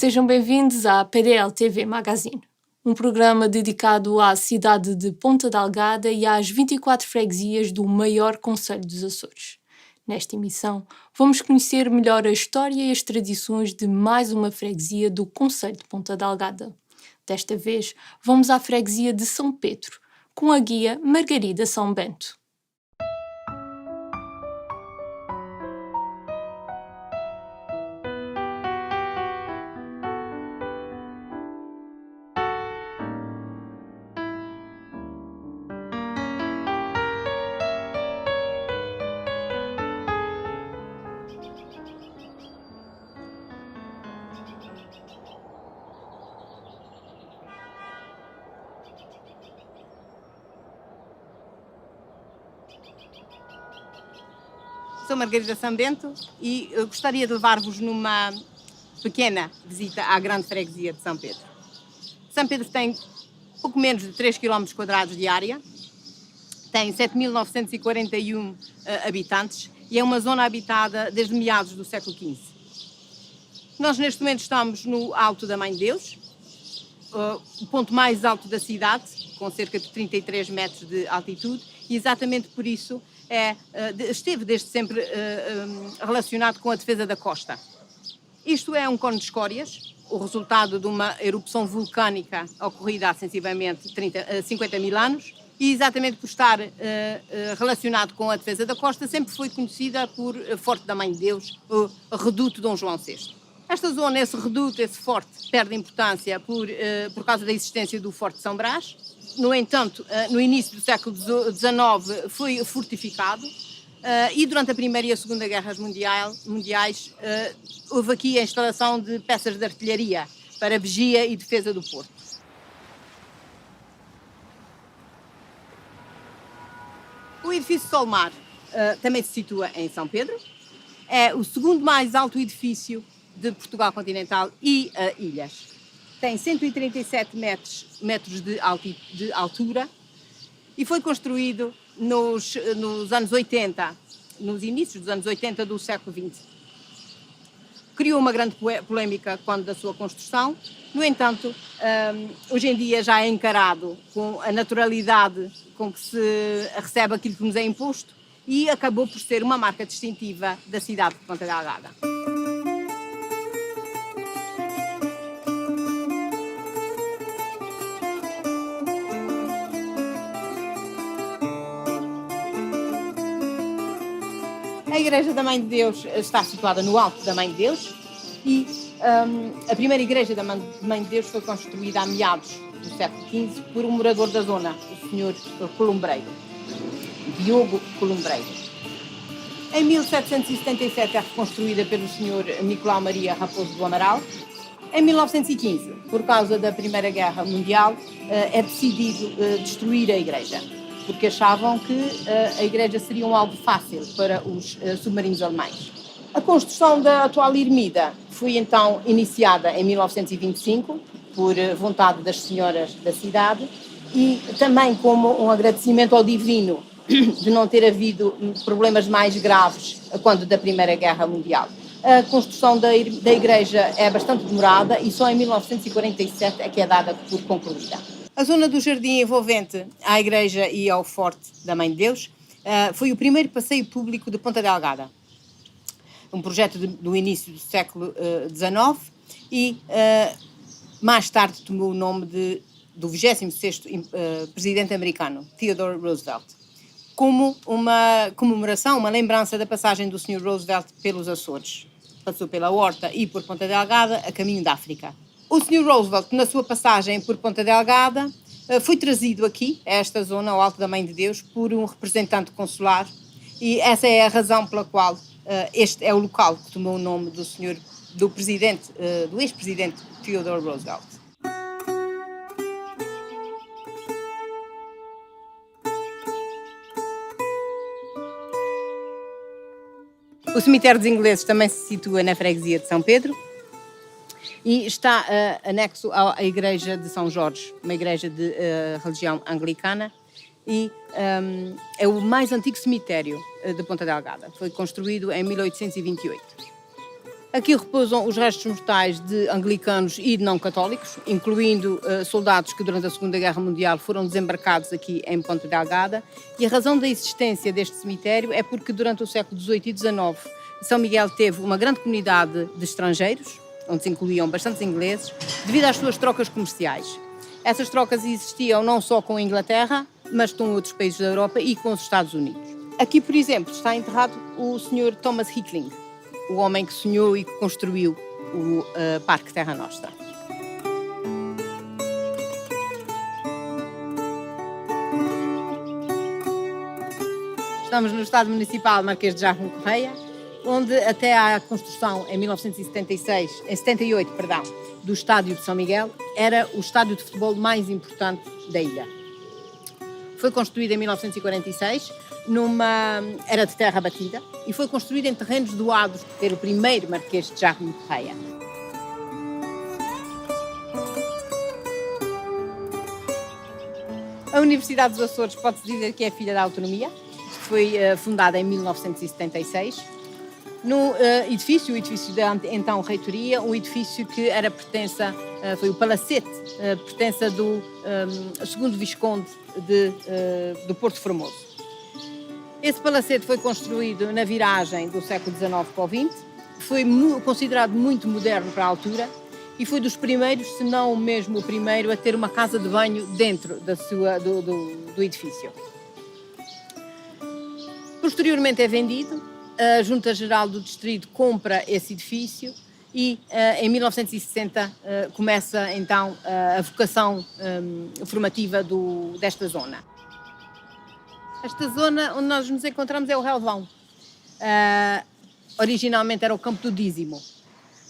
Sejam bem-vindos à PDL TV Magazine, um programa dedicado à cidade de Ponta Delgada e às 24 freguesias do maior concelho dos Açores. Nesta emissão, vamos conhecer melhor a história e as tradições de mais uma freguesia do concelho de Ponta Delgada. Desta vez, vamos à freguesia de São Pedro, com a guia Margarida São Bento. Sou Margarida São Bento e gostaria de levar-vos numa pequena visita à grande freguesia de São Pedro. São Pedro tem pouco menos de 3 km quadrados de área, tem 7.941 habitantes e é uma zona habitada desde meados do século XV. Nós neste momento estamos no Alto da Mãe de Deus, o ponto mais alto da cidade, com cerca de 33 metros de altitude, e exatamente por isso esteve desde sempre relacionado com a defesa da costa. Isto é um cone de escórias, o resultado de uma erupção vulcânica ocorrida há sensivelmente 50 mil anos, e exatamente por estar relacionado com a defesa da costa, sempre foi conhecida por Forte da Mãe de Deus, o Reduto Dom João VI. Esta zona, esse reduto, esse forte, perde importância por causa da existência do Forte de São Brás. No entanto, no início do século XIX foi fortificado e durante a Primeira e a Segunda Guerras Mundiais houve aqui a instalação de peças de artilharia para vigia e defesa do porto. O edifício Solmar também se situa em São Pedro. É o segundo mais alto edifício de Portugal continental e ilhas. Tem 137 metros de altura e foi construído nos anos 80, nos inícios dos anos 80 do século XX. Criou uma grande polémica quando da sua construção, no entanto, hoje em dia já é encarado com a naturalidade com que se recebe aquilo que nos é imposto e acabou por ser uma marca distintiva da cidade de Ponta Delgada. A Igreja da Mãe de Deus está situada no Alto da Mãe de Deus e a primeira Igreja da Mãe de Deus foi construída a meados do século XV por um morador da zona, o Sr. Columbreiro, Diogo Columbreiro. Em 1777 é reconstruída pelo Sr. Nicolau Maria Raposo do Amaral. Em 1915, por causa da Primeira Guerra Mundial, é decidido destruir a igreja, porque achavam que a igreja seria um alvo fácil para os submarinos alemães. A construção da atual ermida foi então iniciada em 1925, por vontade das senhoras da cidade, e também como um agradecimento ao Divino de não ter havido problemas mais graves quando da Primeira Guerra Mundial. A construção da igreja é bastante demorada e só em 1947 é que é dada por concluída. A zona do jardim envolvente à igreja e ao Forte da Mãe de Deus foi o primeiro passeio público de Ponta Delgada. Um projeto do início do século XIX e mais tarde tomou o nome do 26º presidente americano, Theodore Roosevelt, como uma comemoração, uma lembrança da passagem do Sr. Roosevelt pelos Açores. Passou pela Horta e por Ponta Delgada a caminho da África. O Sr. Roosevelt, na sua passagem por Ponta Delgada, foi trazido aqui, a esta zona, ao Alto da Mãe de Deus, por um representante consular e essa é a razão pela qual este é o local que tomou o nome do ex-presidente Theodore Roosevelt. O cemitério dos ingleses também se situa na freguesia de São Pedro e está anexo à igreja de São Jorge, uma igreja de religião anglicana, e é o mais antigo cemitério de Ponta Delgada. Foi construído em 1828. Aqui repousam os restos mortais de anglicanos e de não católicos, incluindo soldados que durante a Segunda Guerra Mundial foram desembarcados aqui em Ponta Delgada. E a razão da existência deste cemitério é porque durante o século XVIII e XIX São Miguel teve uma grande comunidade de estrangeiros, onde se incluíam bastantes ingleses, devido às suas trocas comerciais. Essas trocas existiam não só com a Inglaterra, mas com outros países da Europa e com os Estados Unidos. Aqui, por exemplo, está enterrado o Sr. Thomas Hickling, o homem que sonhou e que construiu o Parque Terra Nostra. Estamos no Estado Municipal Marquês de Jardim Correia, onde até à construção em 78, do Estádio de São Miguel, era o estádio de futebol mais importante da ilha. Foi construído em 1946, era de terra batida, e foi construído em terrenos doados pelo primeiro Marquês de Jardim Correia. A Universidade dos Açores pode-se dizer que é filha da autonomia. Foi fundada em 1976. No edifício, o edifício da então reitoria, um edifício que era pertença, foi o palacete, pertença do segundo Visconde do Porto Formoso. Esse palacete foi construído na viragem do século XIX para o XX, foi considerado muito moderno para a altura e foi dos primeiros, se não mesmo o primeiro, a ter uma casa de banho dentro do edifício. Posteriormente é vendido, a Junta Geral do Distrito compra esse edifício e em 1960 começa então a vocação formativa desta zona. Esta zona onde nós nos encontramos é o Relvão. Originalmente era o Campo do Dízimo,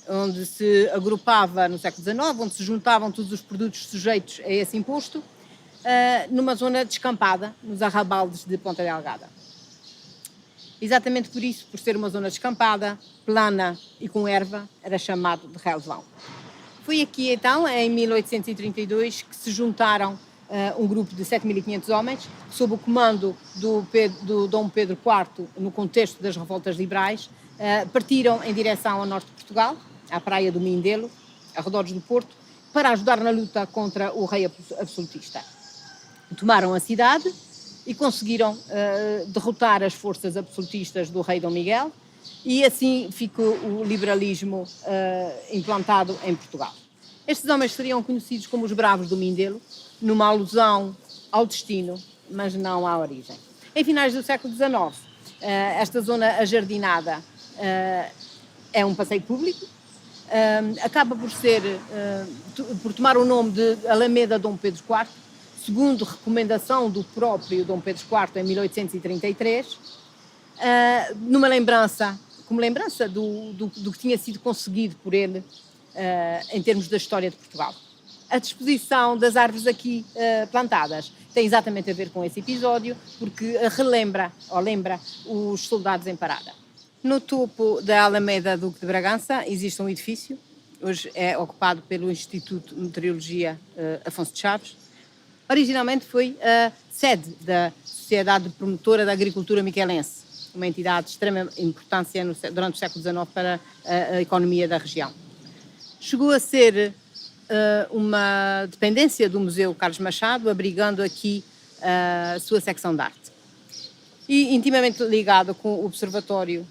onde se agrupava no século XIX, onde se juntavam todos os produtos sujeitos a esse imposto, numa zona descampada, nos arrabaldes de Ponta Delgada. Exatamente por isso, por ser uma zona descampada, plana e com erva, era chamado de Relvão. Foi aqui então, em 1832, que se juntaram um grupo de 7.500 homens, sob o comando do Dom Pedro IV, no contexto das revoltas liberais, partiram em direção ao norte de Portugal, à praia do Mindelo, arredores do Porto, para ajudar na luta contra o rei absolutista. Tomaram a cidade e conseguiram derrotar as forças absolutistas do rei Dom Miguel e assim ficou o liberalismo implantado em Portugal. Estes homens seriam conhecidos como os Bravos do Mindelo, numa alusão ao destino, mas não à origem. Em finais do século XIX, esta zona ajardinada é um passeio público, acaba por tomar o nome de Alameda Dom Pedro IV, segundo recomendação do próprio Dom Pedro IV em 1833, como lembrança do que tinha sido conseguido por ele em termos da história de Portugal. A disposição das árvores aqui plantadas tem exatamente a ver com esse episódio, porque lembra os soldados em parada. No topo da Alameda Duque de Bragança existe um edifício, hoje é ocupado pelo Instituto de Meteorologia Afonso de Chaves. Originalmente foi a sede da Sociedade Promotora da Agricultura Miquelense, uma entidade de extrema importância durante o século XIX para a economia da região. Chegou a ser uma dependência do Museu Carlos Machado, abrigando aqui a sua secção de arte. E intimamente ligado com o Observatório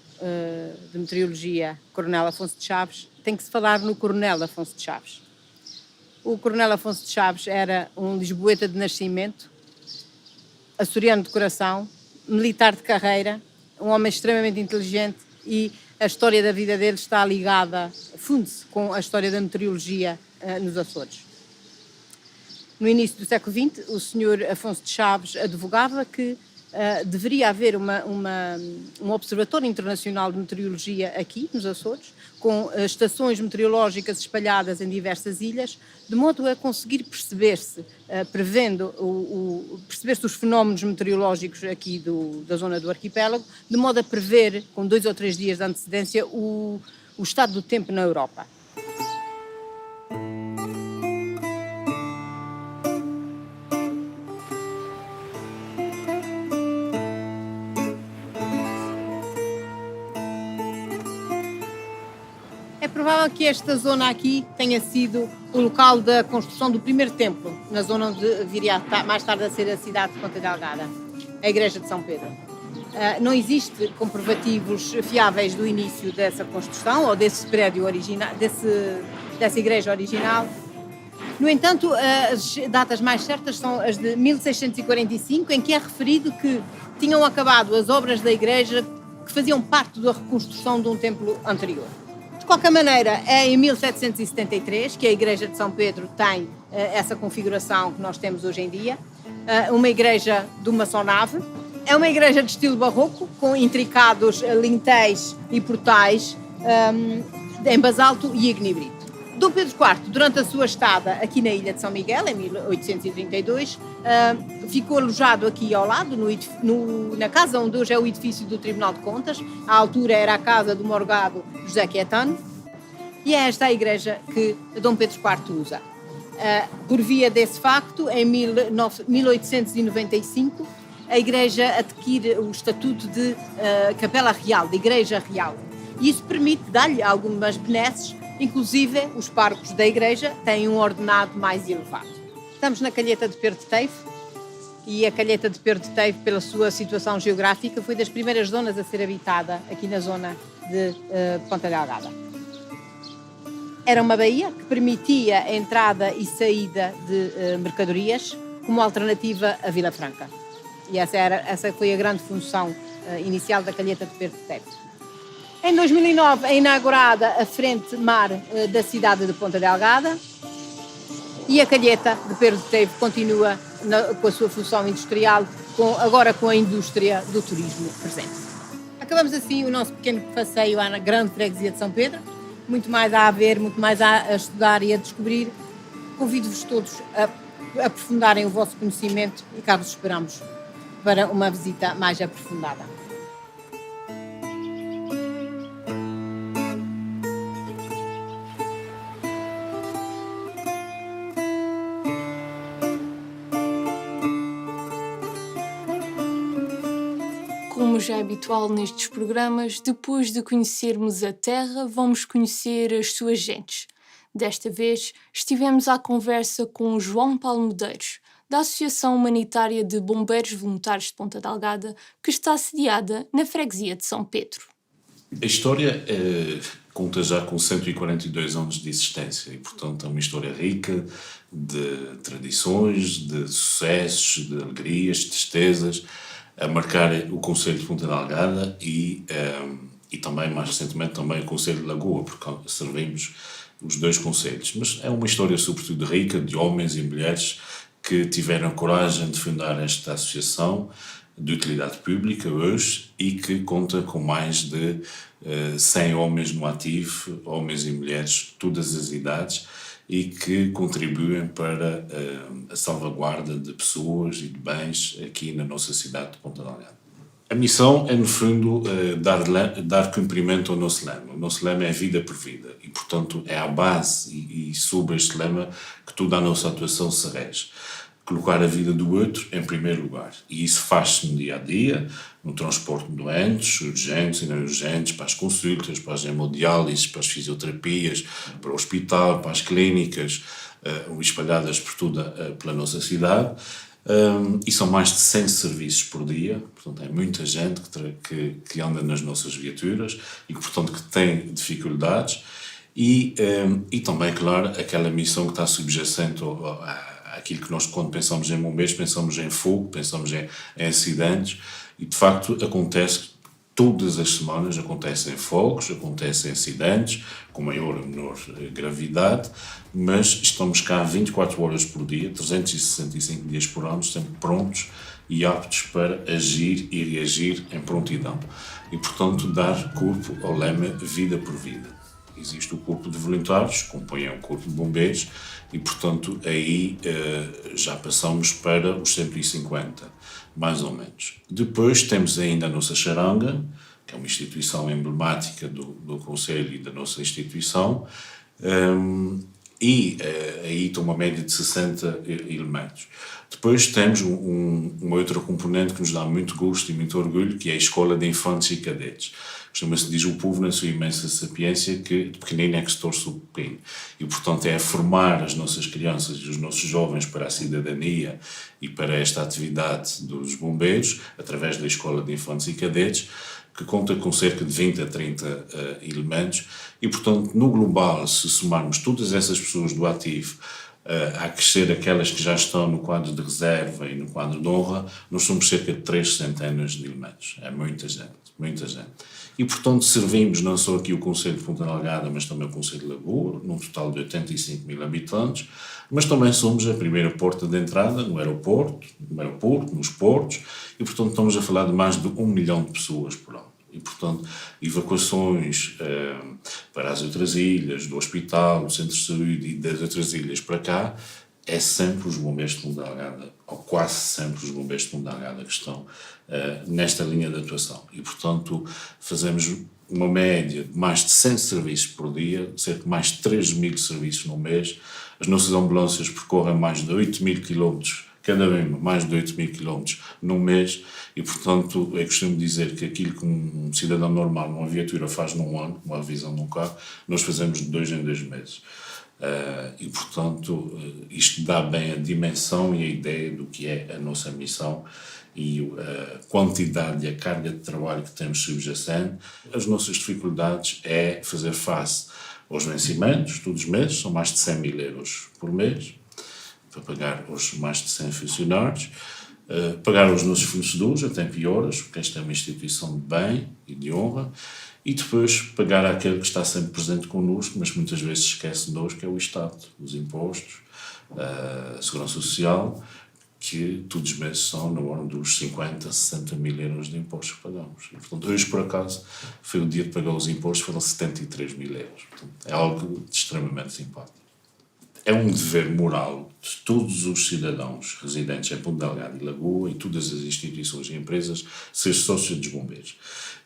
de Meteorologia Coronel Afonso de Chaves, tem que se falar no Coronel Afonso de Chaves. O Coronel Afonso de Chaves era um lisboeta de nascimento, açoriano de coração, militar de carreira, um homem extremamente inteligente e a história da vida dele está ligada, funde-se com a história da meteorologia nos Açores. No início do século XX, o Sr. Afonso de Chaves advogava que deveria haver um observatório internacional de meteorologia aqui, nos Açores, com estações meteorológicas espalhadas em diversas ilhas, de modo a conseguir perceber-se, perceber-se os fenómenos meteorológicos aqui da zona do arquipélago, de modo a prever, com 2 ou 3 dias de antecedência, o estado do tempo na Europa. É provável que esta zona aqui tenha sido o local da construção do primeiro templo, na zona onde viria mais tarde a ser a cidade de Ponta Delgada, a Igreja de São Pedro. Não existe comprovativos fiáveis do início dessa construção ou desse prédio original, dessa igreja original. No entanto, as datas mais certas são as de 1645, em que é referido que tinham acabado as obras da igreja que faziam parte da reconstrução de um templo anterior. De qualquer maneira, é em 1773 que a Igreja de São Pedro tem essa configuração que nós temos hoje em dia, uma igreja de uma só nave. É uma igreja de estilo barroco, com intricados lintéis e portais em basalto e ignibrito. Dom Pedro IV, durante a sua estada aqui na Ilha de São Miguel, em 1832, ficou alojado aqui ao lado, na casa onde hoje é o edifício do Tribunal de Contas. À altura era a casa do morgado José Caetano, e é esta a igreja que Dom Pedro IV usa. Por via desse facto, em 1895, a igreja adquire o estatuto de Capela Real, de Igreja Real. E isso permite dar-lhe algumas benesses, inclusive os párocos da igreja têm um ordenado mais elevado. Estamos na Calheta de Pero de Teivo, e a Calheta de Pero de Teivo, pela sua situação geográfica, foi das primeiras zonas a ser habitada aqui na zona de Ponta Delgada. Era uma baía que permitia a entrada e saída de mercadorias como alternativa à Vila Franca. E essa foi a grande função inicial da Calheta de Pero de Teivo. Em 2009 é inaugurada a frente mar da cidade de Ponta Delgada, e a Calheta de Pero de Teivo continua com a sua função industrial, agora com a indústria do turismo presente. Acabamos assim o nosso pequeno passeio à grande freguesia de São Pedro. Muito mais a ver, muito mais a estudar e a descobrir. Convido-vos todos a aprofundarem o vosso conhecimento e cá vos esperamos para uma visita mais aprofundada. Como já é habitual nestes programas, depois de conhecermos a terra, vamos conhecer as suas gentes. Desta vez, estivemos à conversa com João Paulo Medeiros, da Associação Humanitária de Bombeiros Voluntários de Ponta Delgada, que está sediada na freguesia de São Pedro. A história conta já com 142 anos de existência e, portanto, é uma história rica de tradições, de sucessos, de alegrias, de tristezas, a marcar o concelho de Ponta Delgada e também, mais recentemente, também o concelho de Lagoa, porque servimos os dois concelhos. Mas é uma história, sobretudo, rica de homens e mulheres que tiveram coragem de fundar esta associação de utilidade pública hoje e que conta com mais de 100 homens no ativo, homens e mulheres de todas as idades, e que contribuem para a salvaguarda de pessoas e de bens aqui na nossa cidade de Ponta Delgada. A missão é, no fundo, dar cumprimento ao nosso lema. O nosso lema é vida por vida e, portanto, é à base e sobre este lema que toda a nossa atuação se rege. Colocar a vida do outro em primeiro lugar. E isso faz-se no dia-a-dia, no transporte de doentes, urgentes e não urgentes, para as consultas, para as hemodiálises, para as fisioterapias, para o hospital, para as clínicas, espalhadas por pela nossa cidade. E são mais de 100 serviços por dia, portanto é muita gente que anda nas nossas viaturas e que, portanto, que tem dificuldades. E também, claro, aquela missão que está subjacente àquilo que nós, quando pensamos em bombeiros, pensamos em fogo, pensamos em acidentes, e de facto acontece todas as semanas, acontecem fogos, acontecem acidentes, com maior ou menor gravidade, mas estamos cá 24 horas por dia, 365 dias por ano, sempre prontos e aptos para agir e reagir em prontidão. E, portanto, dar corpo ao lema vida por vida. Existe o corpo de voluntários, que compõe o corpo de bombeiros, e, portanto, aí já passamos para os 150, mais ou menos. Depois temos ainda a nossa charanga, que é uma instituição emblemática do Conselho e da nossa instituição, e aí tem uma média de 60 elementos. Depois temos uma outra componente que nos dá muito gosto e muito orgulho, que é a Escola de Infantes e Cadetes. Costuma-se dizer o povo, na sua imensa sapiência, que de pequenino é que se torce o pepino. E, portanto, é a formar as nossas crianças e os nossos jovens para a cidadania e para esta atividade dos bombeiros, através da Escola de Infantes e Cadetes, que conta com cerca de 20 a 30 elementos. E, portanto, no global, se somarmos todas essas pessoas do ativo, a crescer aquelas que já estão no quadro de reserva e no quadro de honra, nós somos cerca de 3 centenas de elementos. É muita gente, muita gente. E, portanto, servimos não só aqui o Concelho de Ponta Delgada, mas também o Concelho de Lagoa, num total de 85 mil habitantes, mas também somos a primeira porta de entrada no aeroporto, nos portos, e, portanto, estamos a falar de mais de 1 milhão de pessoas por ano. E, portanto, evacuações para as outras ilhas, do hospital, do centro de saúde e das outras ilhas para cá, é sempre os bombeiros de Ponta Delgada, ou quase sempre os bombeiros de Ponta Delgada que estão nesta linha de atuação. E, portanto, fazemos uma média de mais de 100 serviços por dia, cerca de mais de 3.000 serviços no mês. As nossas ambulâncias percorrem mais de 8.000 quilómetros, cada uma mais de 8.000 quilómetros no mês, e, portanto, eu costumo dizer que aquilo que um cidadão normal numa viatura faz num ano, uma revisão de um carro, nós fazemos de 2 em 2 meses. E, portanto, isto dá bem a dimensão e a ideia do que é a nossa missão e a quantidade e a carga de trabalho que temos subjacente. As nossas dificuldades é fazer face aos vencimentos todos os meses, são mais de 100 mil euros por mês, para pagar os mais de 100 funcionários, pagar aos nossos fornecedores a tempo e horas, porque esta é uma instituição de bem e de honra, e depois pagar àquele que está sempre presente connosco, mas muitas vezes esquece de nós, que é o Estado, os impostos, a Segurança Social, que todos os meses são na ordem dos 50 a 60 mil euros de impostos que pagamos. E, portanto, hoje, por acaso, foi o dia de pagar os impostos, foram 73 mil euros. Portanto, é algo de extremamente simpático. É um dever moral de todos os cidadãos residentes em Ponta Delgada e Lagoa e todas as instituições e empresas ser sócio dos bombeiros.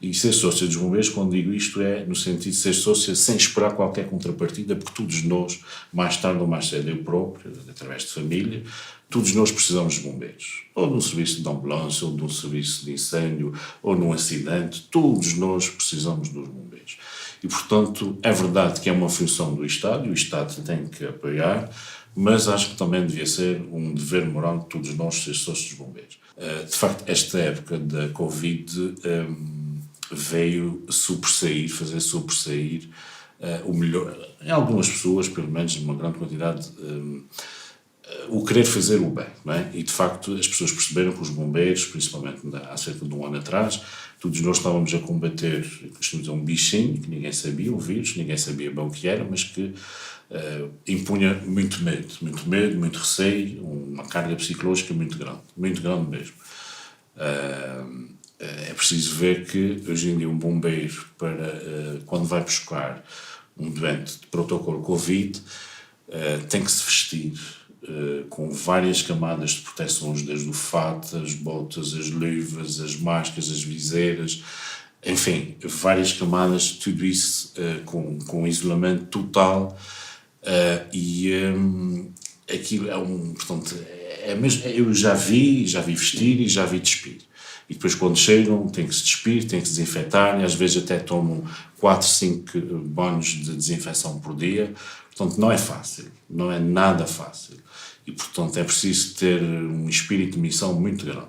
E ser sócio dos bombeiros, quando digo isto, é no sentido de ser sócio sem esperar qualquer contrapartida, porque todos nós, mais tarde ou mais cedo, eu próprio, através de família, todos nós precisamos de bombeiros. Ou num serviço de ambulância, ou num serviço de incêndio, ou num acidente, todos nós precisamos dos bombeiros. E, portanto, é verdade que é uma função do Estado, e o Estado tem que apoiar, mas acho que também devia ser um dever moral de todos nós ser sócios dos bombeiros. De facto, esta época da Covid veio fazer sobressair o melhor, em algumas pessoas, pelo menos numa grande quantidade, o querer fazer o bem, não é? E, de facto, as pessoas perceberam que os bombeiros, principalmente há cerca de um ano atrás, todos nós estávamos a combater, costumamos dizer, um bichinho que ninguém sabia, o vírus, ninguém sabia bem o que era, mas que impunha muito medo, muito receio, uma carga psicológica muito grande mesmo. É preciso ver que, hoje em dia, um bombeiro, quando vai buscar um doente de protocolo Covid, tem que se vestir com várias camadas de proteções, desde o fato, as botas, as luvas, as máscaras, as viseiras, enfim, várias camadas, tudo isso com isolamento total, e aquilo portanto, mesmo, eu já vi vestir e já vi despir. E depois, quando chegam, têm que se despir, têm que se desinfetar, e às vezes até tomam 4, 5 banhos de desinfecção por dia. Portanto, não é fácil, não é nada fácil. E, portanto, é preciso ter um espírito de missão muito grande.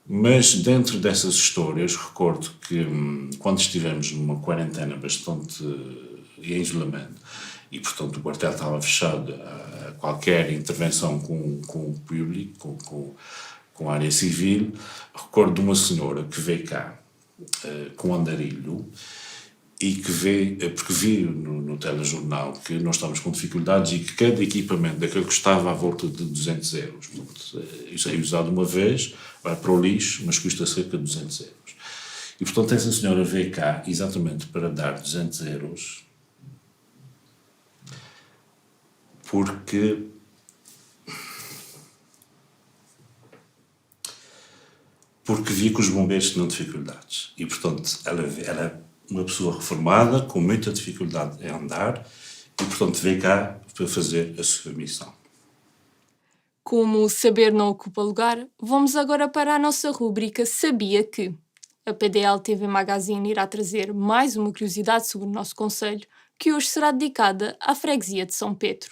Mas, dentro dessas histórias, recordo que quando estivemos numa quarentena bastante em isolamento, e, portanto, o quartel estava fechado a qualquer intervenção com o público, com a área civil, recordo de uma senhora que veio cá com andarilho e que porque vi no telejornal que nós estávamos com dificuldades e que cada equipamento daquele custava à volta de 200 euros. Portanto, isso é usado uma vez, vai para o lixo, mas custa cerca de 200 euros. E, portanto, essa senhora veio cá exatamente para dar 200 euros porque via que os bombeiros tinham dificuldades. E, portanto, ela era uma pessoa reformada, com muita dificuldade em andar, e, portanto, veio cá para fazer a sua missão. Como o saber não ocupa lugar, vamos agora para a nossa rúbrica Sabia Que? A PDL TV Magazine irá trazer mais uma curiosidade sobre o nosso concelho, que hoje será dedicada à freguesia de São Pedro.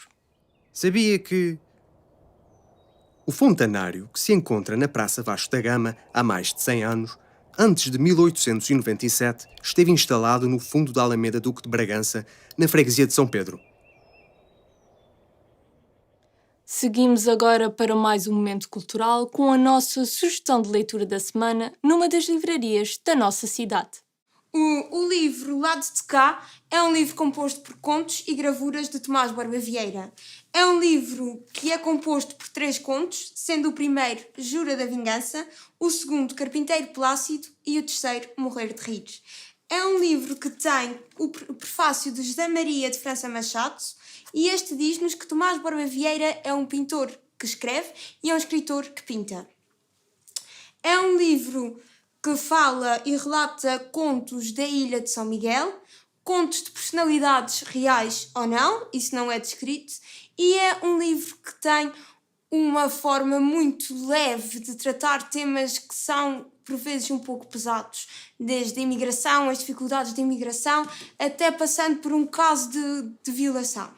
Sabia que o fontanário, que se encontra na Praça Vasco da Gama há mais de 100 anos, antes de 1897, esteve instalado no fundo da Alameda Duque de Bragança, na freguesia de São Pedro. Seguimos agora para mais um momento cultural com a nossa sugestão de leitura da semana numa das livrarias da nossa cidade. O livro Lado de Cá é um livro composto por contos e gravuras de Tomás Borba Vieira. É um livro que é composto por 3 contos, sendo o primeiro Jura da Vingança, o segundo Carpinteiro Plácido e o terceiro Morrer de Rir. É um livro que tem o prefácio de José Maria de França Machado e este diz-nos que Tomás Borba Vieira é um pintor que escreve e é um escritor que pinta. É um livro que fala e relata contos da Ilha de São Miguel, contos de personalidades reais ou não, isso não é descrito, e é um livro que tem uma forma muito leve de tratar temas que são, por vezes, um pouco pesados, desde a imigração, as dificuldades da imigração, até passando por um caso de violação.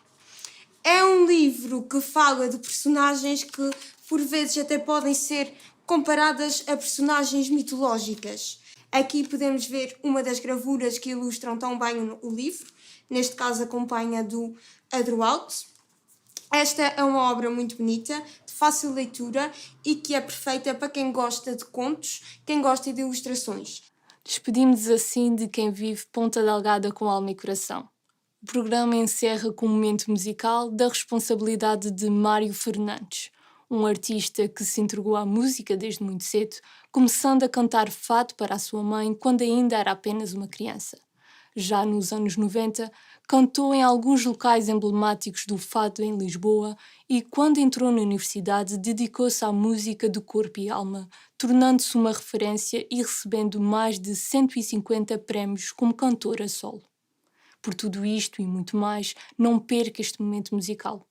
É um livro que fala de personagens que, por vezes, até podem ser comparadas a personagens mitológicas. Aqui podemos ver uma das gravuras que ilustram tão bem o livro, neste caso a companhia do Adroaldo. Esta é uma obra muito bonita, de fácil leitura e que é perfeita para quem gosta de contos, quem gosta de ilustrações. Despedimos-nos assim de quem vive Ponta Delgada com alma e coração. O programa encerra com um momento musical da responsabilidade de Mário Fernandes, um artista que se entregou à música desde muito cedo, começando a cantar fado para a sua mãe quando ainda era apenas uma criança. Já nos anos 90, cantou em alguns locais emblemáticos do fado em Lisboa e, quando entrou na universidade, dedicou-se à música de corpo e alma, tornando-se uma referência e recebendo mais de 150 prémios como cantor a solo. Por tudo isto e muito mais, não perca este momento musical.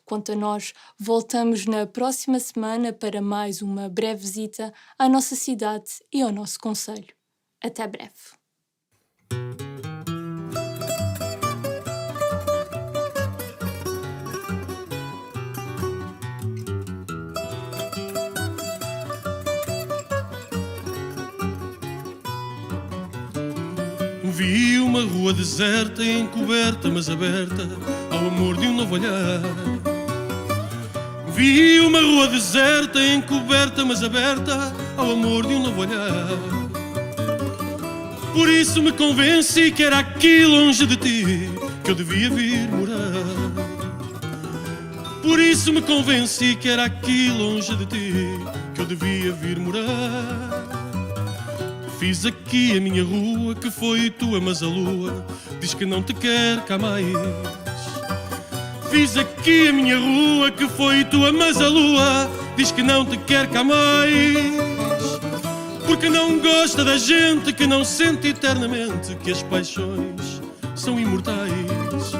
Quanto a nós, voltamos na próxima semana para mais uma breve visita à nossa cidade e ao nosso concelho. Até breve. Vi uma rua deserta, encoberta mas aberta ao amor de um novo olhar. Vi uma rua deserta, encoberta mas aberta ao amor de um novo olhar. Por isso me convenci que era aqui longe de ti que eu devia vir morar. Por isso me convenci que era aqui longe de ti que eu devia vir morar. Fiz aqui a minha rua que foi tua, mas a lua diz que não te quer cá mais. Fiz aqui a minha rua que foi tua, mas a lua diz que não te quer cá mais. Porque não gosta da gente que não sente eternamente que as paixões são imortais.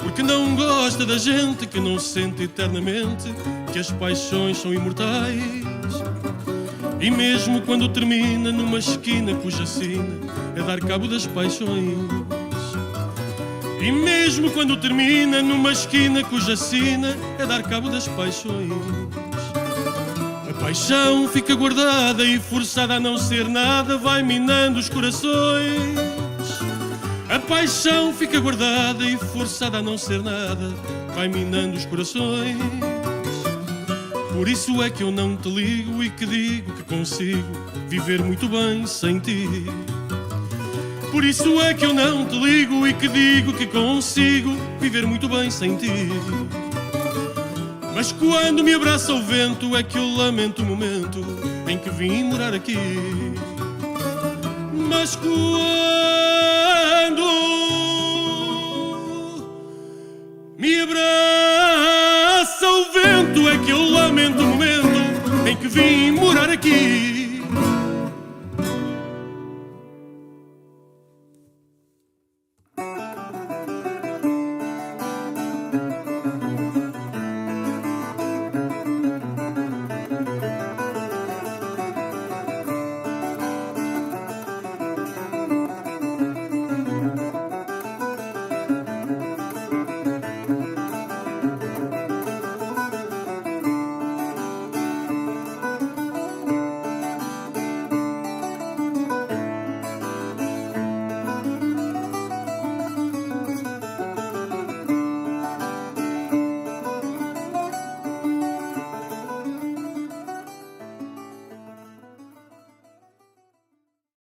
Porque não gosta da gente que não sente eternamente que as paixões são imortais. E mesmo quando termina numa esquina cuja sina é dar cabo das paixões. E mesmo quando termina numa esquina cuja sina é dar cabo das paixões. A paixão fica guardada e forçada a não ser nada vai minando os corações. A paixão fica guardada e forçada a não ser nada vai minando os corações. Por isso é que eu não te ligo e que digo que consigo viver muito bem sem ti. Por isso é que eu não te ligo e que digo que consigo viver muito bem sem ti. Mas quando me abraça o vento é que eu lamento o momento em que vim morar aqui. Mas quando me abraça o vento é que eu lamento o momento em que vim morar aqui.